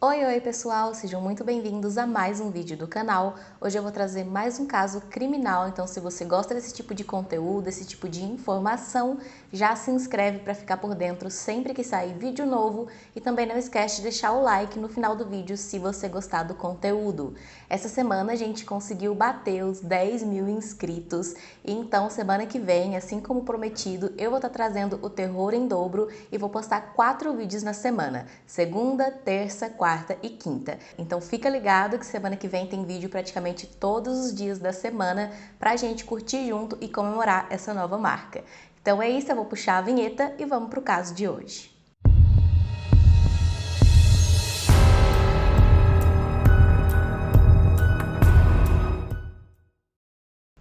Oi pessoal, sejam muito bem-vindos a mais um vídeo do canal. Hoje eu vou trazer mais um caso criminal, então se você gosta desse tipo de conteúdo, desse tipo de informação, já se inscreve para ficar por dentro sempre que sair vídeo novo e também não esquece de deixar o like no final do vídeo se você gostar do conteúdo. Essa semana a gente conseguiu bater os 10 mil inscritos e então semana que vem, assim como prometido, eu vou estar trazendo o terror em dobro e vou postar 4 vídeos na semana, segunda, terça, quarta e quinta. Então fica ligado que semana que vem tem vídeo praticamente todos os dias da semana pra gente curtir junto e comemorar essa nova marca. Então é isso, eu vou puxar a vinheta e vamos pro caso de hoje.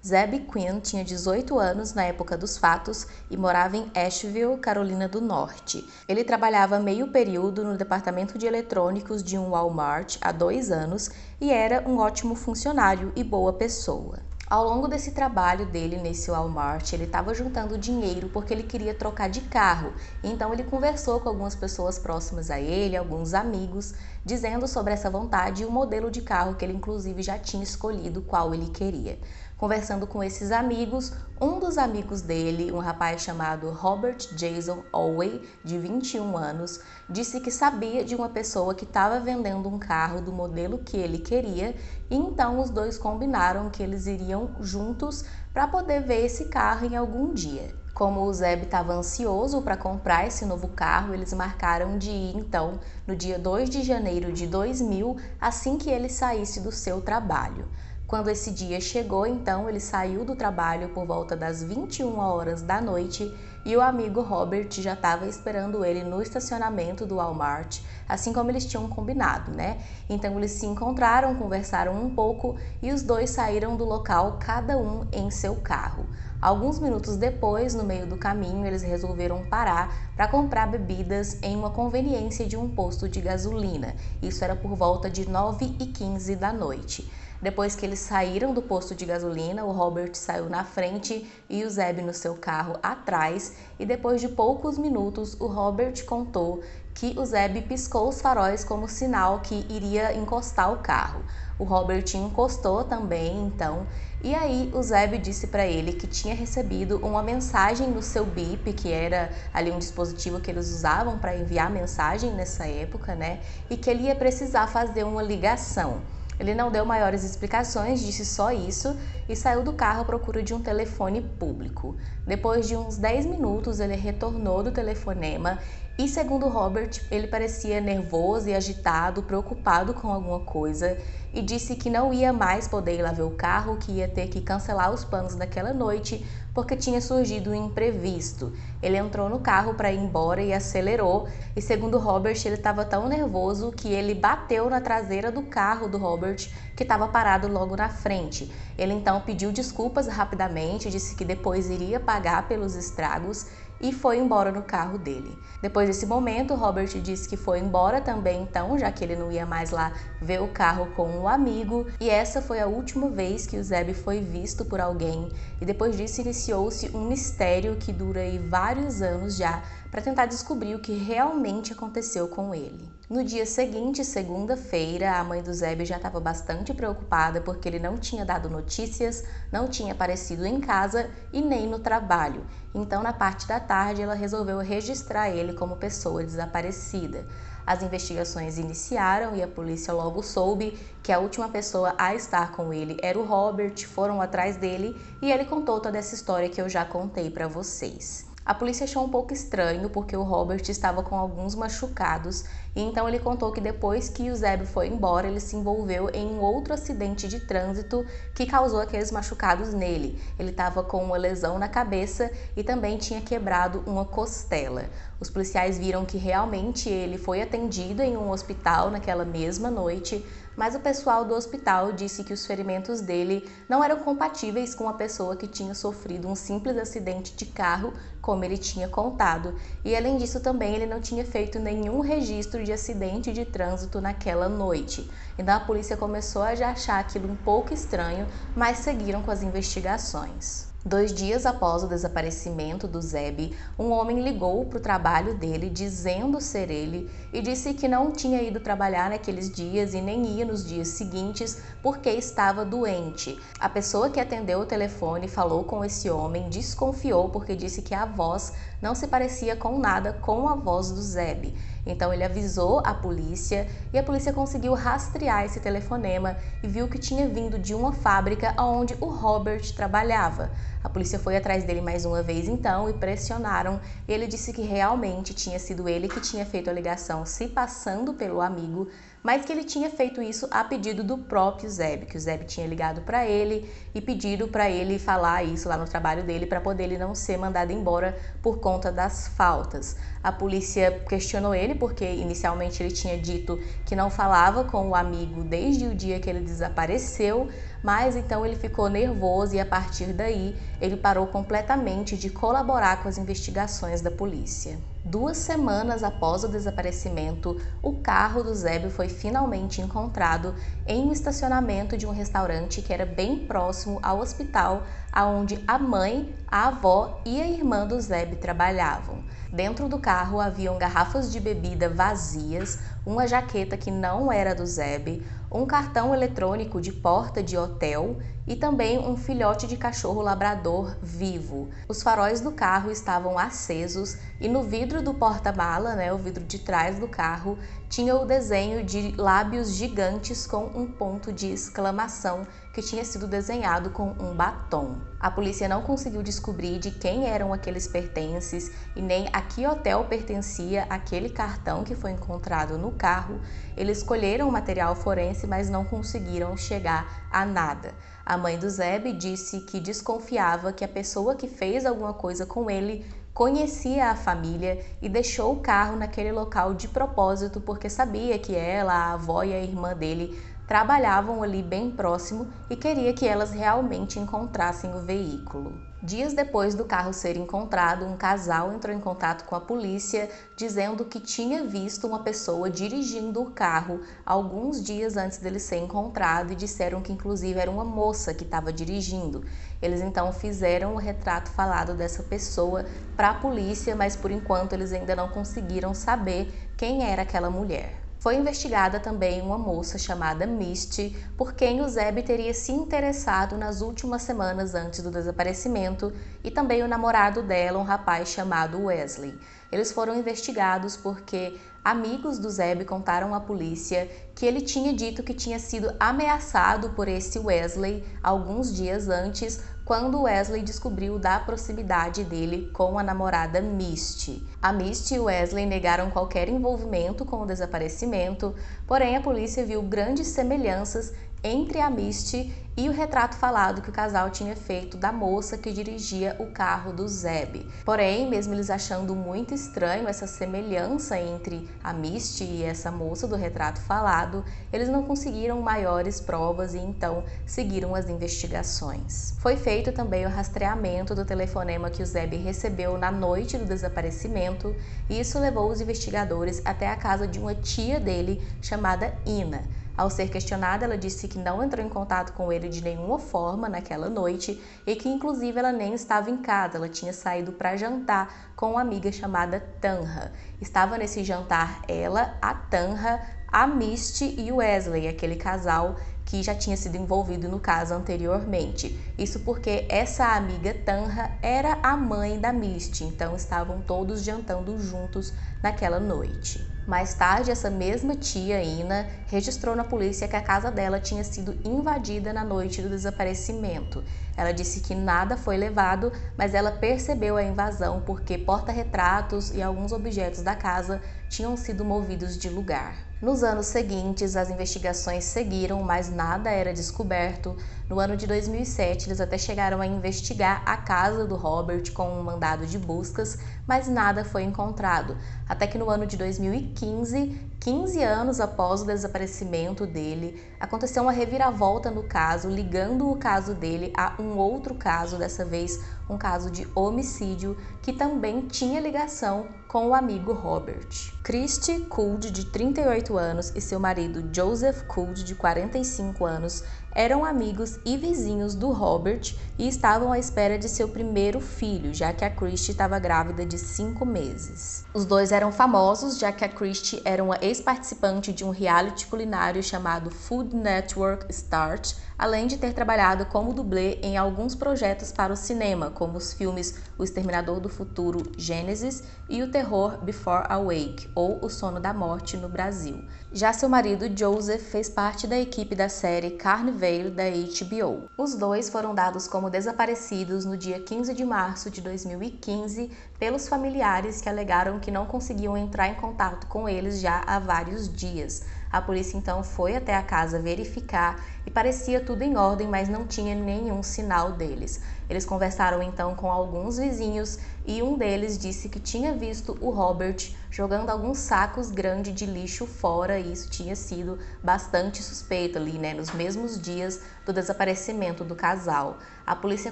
Zeb Quinn tinha 18 anos na época dos fatos e morava em Asheville, Carolina do Norte. Ele trabalhava meio período no departamento de eletrônicos de um Walmart há 2 anos e era um ótimo funcionário e boa pessoa. Ao longo desse trabalho dele nesse Walmart, ele estava juntando dinheiro porque ele queria trocar de carro. Então ele conversou com algumas pessoas próximas a ele, alguns amigos, dizendo sobre essa vontade e o modelo de carro que ele inclusive já tinha escolhido qual ele queria. Conversando com esses amigos, um dos amigos dele, um rapaz chamado Robert Jason Olway, de 21 anos, disse que sabia de uma pessoa que estava vendendo um carro do modelo que ele queria e então os dois combinaram que eles iriam juntos para poder ver esse carro em algum dia. Como o Zeb estava ansioso para comprar esse novo carro, eles marcaram de ir então no dia 2 de janeiro de 2000, assim que ele saísse do seu trabalho. Quando esse dia chegou, então, ele saiu do trabalho por volta das 21 horas da noite e o amigo Robert já estava esperando ele no estacionamento do Walmart, assim como eles tinham combinado, né? Então eles se encontraram, conversaram um pouco e os dois saíram do local, cada um em seu carro. Alguns minutos depois, no meio do caminho, eles resolveram parar para comprar bebidas em uma conveniência de um posto de gasolina. Isso era por volta de 9h15 da noite. Depois que eles saíram do posto de gasolina, o Robert saiu na frente e o Zeb no seu carro atrás, e depois de poucos minutos o Robert contou que o Zeb piscou os faróis como sinal que iria encostar o carro. O Robert encostou também, então, e aí o Zeb disse para ele que tinha recebido uma mensagem no seu bip, que era ali um dispositivo que eles usavam para enviar mensagem nessa época, né? E que ele ia precisar fazer uma ligação. Ele não deu maiores explicações, disse só isso e saiu do carro à procura de um telefone público. Depois de uns 10 minutos, ele retornou do telefonema e, segundo Robert, ele parecia nervoso e agitado, preocupado com alguma coisa e disse que não ia mais poder ir lá ver o carro, que ia ter que cancelar os planos daquela noite porque tinha surgido um imprevisto. Ele entrou no carro para ir embora e acelerou e, segundo Robert, ele estava tão nervoso que ele bateu na traseira do carro do Robert, que estava parado logo na frente. Ele então pediu desculpas rapidamente, disse que depois iria pagar pelos estragos e foi embora no carro dele. Depois desse momento, Robert disse que foi embora também então, já que ele não ia mais lá ver o carro com um amigo, e essa foi a última vez que o Zeb foi visto por alguém, e depois disso iniciou-se um mistério que dura aí vários anos já, para tentar descobrir o que realmente aconteceu com ele. No dia seguinte, segunda-feira, a mãe do Zeb já estava bastante preocupada porque ele não tinha dado notícias, não tinha aparecido em casa e nem no trabalho. Então, na parte da tarde, ela resolveu registrar ele como pessoa desaparecida. As investigações iniciaram e a polícia logo soube que a última pessoa a estar com ele era o Robert, foram atrás dele e ele contou toda essa história que eu já contei para vocês. A polícia achou um pouco estranho porque o Robert estava com alguns machucados e então ele contou que depois que o Zeb foi embora, ele se envolveu em um outro acidente de trânsito que causou aqueles machucados nele. Ele estava com uma lesão na cabeça e também tinha quebrado uma costela. Os policiais viram que realmente ele foi atendido em um hospital naquela mesma noite, mas o pessoal do hospital disse que os ferimentos dele não eram compatíveis com a pessoa que tinha sofrido um simples acidente de carro, como ele tinha contado, e além disso também ele não tinha feito nenhum registro de acidente de trânsito naquela noite. Então a polícia começou a já achar aquilo um pouco estranho, mas seguiram com as investigações. 2 dias após o desaparecimento do Zeb, um homem ligou para o trabalho dele dizendo ser ele e disse que não tinha ido trabalhar naqueles dias e nem ia nos dias seguintes porque estava doente. A pessoa que atendeu o telefone falou com esse homem, desconfiou porque disse que a voz não se parecia com nada com a voz do Zeb. Então ele avisou a polícia e a polícia conseguiu rastrear esse telefonema e viu que tinha vindo de uma fábrica onde o Robert trabalhava. A polícia foi atrás dele mais uma vez então e pressionaram. Ele disse que realmente tinha sido ele que tinha feito a ligação se passando pelo amigo, mas que ele tinha feito isso a pedido do próprio Zeb, que o Zeb tinha ligado para ele e pedido para ele falar isso lá no trabalho dele para poder ele não ser mandado embora por conta das faltas. A polícia questionou ele porque inicialmente ele tinha dito que não falava com o amigo desde o dia que ele desapareceu, mas então ele ficou nervoso e a partir daí ele parou completamente de colaborar com as investigações da polícia. 2 semanas após o desaparecimento, o carro do Zeb foi finalmente encontrado em um estacionamento de um restaurante que era bem próximo ao hospital onde a mãe, a avó e a irmã do Zeb trabalhavam. Dentro do carro haviam garrafas de bebida vazias, uma jaqueta que não era do Zeb, um cartão eletrônico de porta de hotel e também um filhote de cachorro labrador vivo. Os faróis do carro estavam acesos e no vidro do porta-mala, o vidro de trás do carro, tinha o desenho de lábios gigantes com um ponto de exclamação que tinha sido desenhado com um batom. A polícia não conseguiu descobrir de quem eram aqueles pertences e nem a que hotel pertencia aquele cartão que foi encontrado no carro. Eles colheram o material forense, mas não conseguiram chegar a nada. A mãe do Zeb disse que desconfiava que a pessoa que fez alguma coisa com ele conhecia a família e deixou o carro naquele local de propósito porque sabia que ela, a avó e a irmã dele trabalhavam ali bem próximo e queria que elas realmente encontrassem o veículo. Dias depois do carro ser encontrado, um casal entrou em contato com a polícia dizendo que tinha visto uma pessoa dirigindo o carro alguns dias antes dele ser encontrado e disseram que inclusive era uma moça que estava dirigindo. Eles então fizeram o retrato falado dessa pessoa para a polícia, mas por enquanto eles ainda não conseguiram saber quem era aquela mulher. Foi investigada também uma moça chamada Misty, por quem o Zeb teria se interessado nas últimas semanas antes do desaparecimento, e também o namorado dela, um rapaz chamado Wesley. Eles foram investigados porque amigos do Zeb contaram à polícia que ele tinha dito que tinha sido ameaçado por esse Wesley alguns dias antes, quando Wesley descobriu da proximidade dele com a namorada Misty. A Misty e Wesley negaram qualquer envolvimento com o desaparecimento, porém a polícia viu grandes semelhanças entre a Misty e o retrato falado que o casal tinha feito da moça que dirigia o carro do Zeb. Porém, mesmo eles achando muito estranho essa semelhança entre a Misty e essa moça do retrato falado, eles não conseguiram maiores provas e então seguiram as investigações. Foi feito também o rastreamento do telefonema que o Zeb recebeu na noite do desaparecimento e isso levou os investigadores até a casa de uma tia dele chamada Ina. Ao ser questionada, ela disse que não entrou em contato com ele de nenhuma forma naquela noite e que inclusive ela nem estava em casa, ela tinha saído para jantar com uma amiga chamada Tanha. Estava nesse jantar ela, a Tanha, a Misty e o Wesley, aquele casal que já tinha sido envolvido no caso anteriormente. Isso porque essa amiga Tanha era a mãe da Misty, então estavam todos jantando juntos naquela noite. Mais tarde, essa mesma tia, Ina, registrou na polícia que a casa dela tinha sido invadida na noite do desaparecimento. Ela disse que nada foi levado, mas ela percebeu a invasão porque porta-retratos e alguns objetos da casa tinham sido movidos de lugar. Nos anos seguintes, as investigações seguiram, mas nada era descoberto. No ano de 2007, eles até chegaram a investigar a casa do Robert com um mandado de buscas, mas nada foi encontrado. Até que no ano de 2015, 15 anos após o desaparecimento dele, aconteceu uma reviravolta no caso, ligando o caso dele a um outro caso, dessa vez um caso de homicídio, que também tinha ligação com com o amigo Robert. Christy Could, de 38 anos, e seu marido Joseph Could, de 45 anos, eram amigos e vizinhos do Robert e estavam à espera de seu primeiro filho, já que a Christy estava grávida de 5 meses. Os dois eram famosos, já que a Christy era uma ex-participante de um reality culinário chamado Food Network Start, além de ter trabalhado como dublê em alguns projetos para o cinema, como os filmes O Exterminador do Futuro, Gênesis, e o terror Before Awake, ou O Sono da Morte, no Brasil. Já seu marido Joseph fez parte da equipe da série Carnival da HBO. Os dois foram dados como desaparecidos no dia 15 de março de 2015 pelos familiares que alegaram que não conseguiam entrar em contato com eles já há vários dias. A polícia então foi até a casa verificar e parecia tudo em ordem, mas não tinha nenhum sinal deles. Eles conversaram então com alguns vizinhos e um deles disse que tinha visto o Robert jogando alguns sacos grandes de lixo fora, e isso tinha sido bastante suspeito ali, nos mesmos dias do desaparecimento do casal. A polícia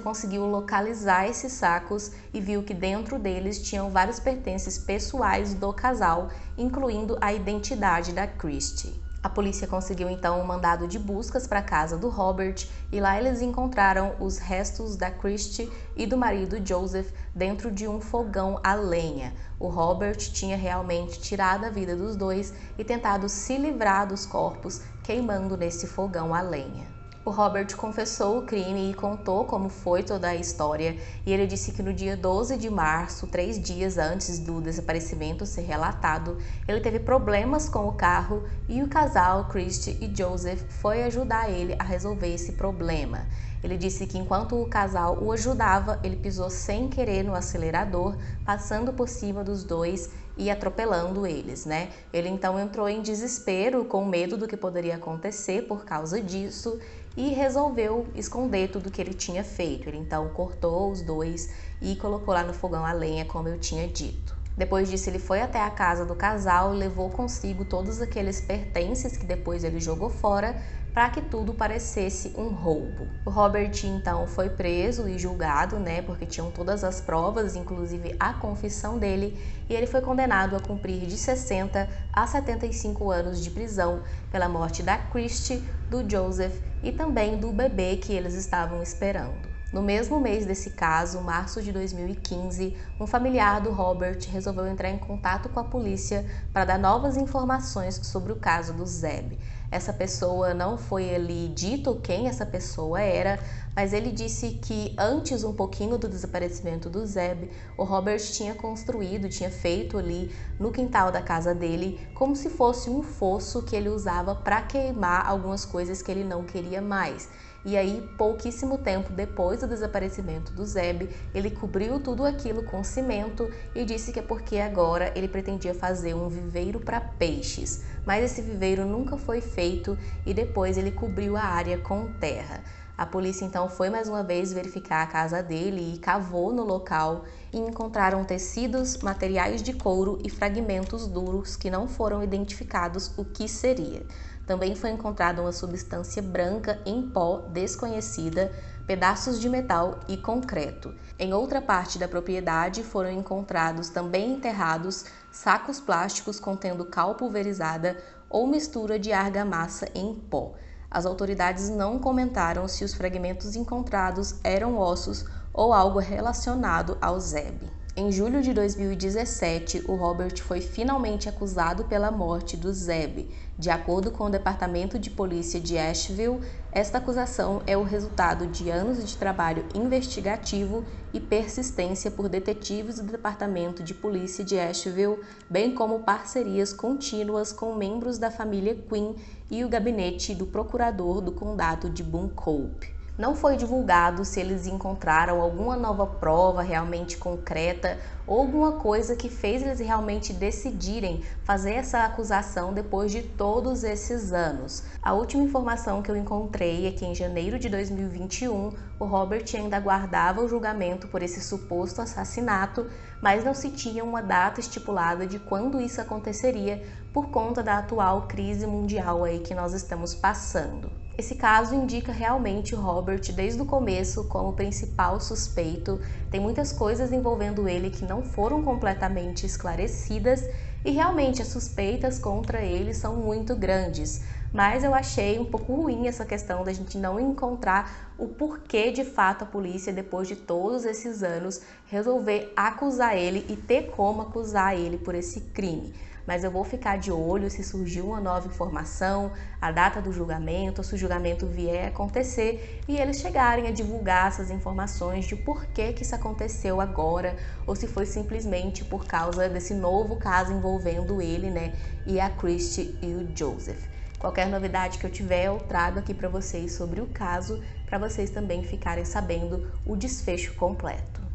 conseguiu localizar esses sacos e viu que dentro deles tinham vários pertences pessoais do casal, incluindo a identidade da Christy. A polícia conseguiu então um mandado de buscas para a casa do Robert e lá eles encontraram os restos da Christy e do marido Joseph dentro de um fogão a lenha. O Robert tinha realmente tirado a vida dos dois e tentado se livrar dos corpos queimando nesse fogão a lenha. O Robert confessou o crime e contou como foi toda a história, e ele disse que no dia 12 de março, 3 dias antes do desaparecimento ser relatado, ele teve problemas com o carro e o casal, Christy e Joseph, foi ajudar ele a resolver esse problema. Ele disse que enquanto o casal o ajudava, ele pisou sem querer no acelerador, passando por cima dos dois e atropelando eles, Ele então entrou em desespero, com medo do que poderia acontecer por causa disso, e resolveu esconder tudo que ele tinha feito. Ele então cortou os dois e colocou lá no fogão a lenha, como eu tinha dito. Depois disso, ele foi até a casa do casal e levou consigo todos aqueles pertences que depois ele jogou fora, para que tudo parecesse um roubo. O Robert então foi preso e julgado, porque tinham todas as provas, inclusive a confissão dele, e ele foi condenado a cumprir de 60 a 75 anos de prisão pela morte da Christy, do Joseph e também do bebê que eles estavam esperando. No mesmo mês desse caso, março de 2015, um familiar do Robert resolveu entrar em contato com a polícia para dar novas informações sobre o caso do Zeb. Essa pessoa não foi ali dito quem essa pessoa era, mas ele disse que antes um pouquinho do desaparecimento do Zeb, o Robert tinha feito ali no quintal da casa dele como se fosse um fosso que ele usava para queimar algumas coisas que ele não queria mais. E aí, pouquíssimo tempo depois do desaparecimento do Zeb, ele cobriu tudo aquilo com cimento e disse que é porque agora ele pretendia fazer um viveiro para peixes. Mas esse viveiro nunca foi feito e depois ele cobriu a área com terra. A polícia então foi mais uma vez verificar a casa dele e cavou no local e encontraram tecidos, materiais de couro e fragmentos duros que não foram identificados o que seria. Também foi encontrada uma substância branca em pó desconhecida, pedaços de metal e concreto. Em outra parte da propriedade foram encontrados também enterrados sacos plásticos contendo cal pulverizada ou mistura de argamassa em pó. As autoridades não comentaram se os fragmentos encontrados eram ossos ou algo relacionado ao Zeb. Em julho de 2017, o Robert foi finalmente acusado pela morte do Zeb. De acordo com o Departamento de Polícia de Asheville, esta acusação é o resultado de anos de trabalho investigativo e persistência por detetives do Departamento de Polícia de Asheville, bem como parcerias contínuas com membros da família Quinn e o gabinete do procurador do condado de Buncombe. Não foi divulgado se eles encontraram alguma nova prova realmente concreta ou alguma coisa que fez eles realmente decidirem fazer essa acusação depois de todos esses anos. A última informação que eu encontrei é que em janeiro de 2021, o Robert ainda aguardava o julgamento por esse suposto assassinato, mas não se tinha uma data estipulada de quando isso aconteceria por conta da atual crise mundial aí que nós estamos passando. Esse caso indica realmente o Robert desde o começo como principal suspeito. Tem muitas coisas envolvendo ele que não não foram completamente esclarecidas e realmente as suspeitas contra ele são muito grandes. Mas eu achei um pouco ruim essa questão da gente não encontrar o porquê de fato a polícia, depois de todos esses anos, resolver acusar ele e ter como acusar ele por esse crime. Mas eu vou ficar de olho se surgir uma nova informação, a data do julgamento, se o julgamento vier a acontecer e eles chegarem a divulgar essas informações de porquê que isso aconteceu agora, ou se foi simplesmente por causa desse novo caso envolvendo ele, né, e a Christie e o Joseph. Qualquer novidade que eu tiver, eu trago aqui para vocês sobre o caso, para vocês também ficarem sabendo o desfecho completo.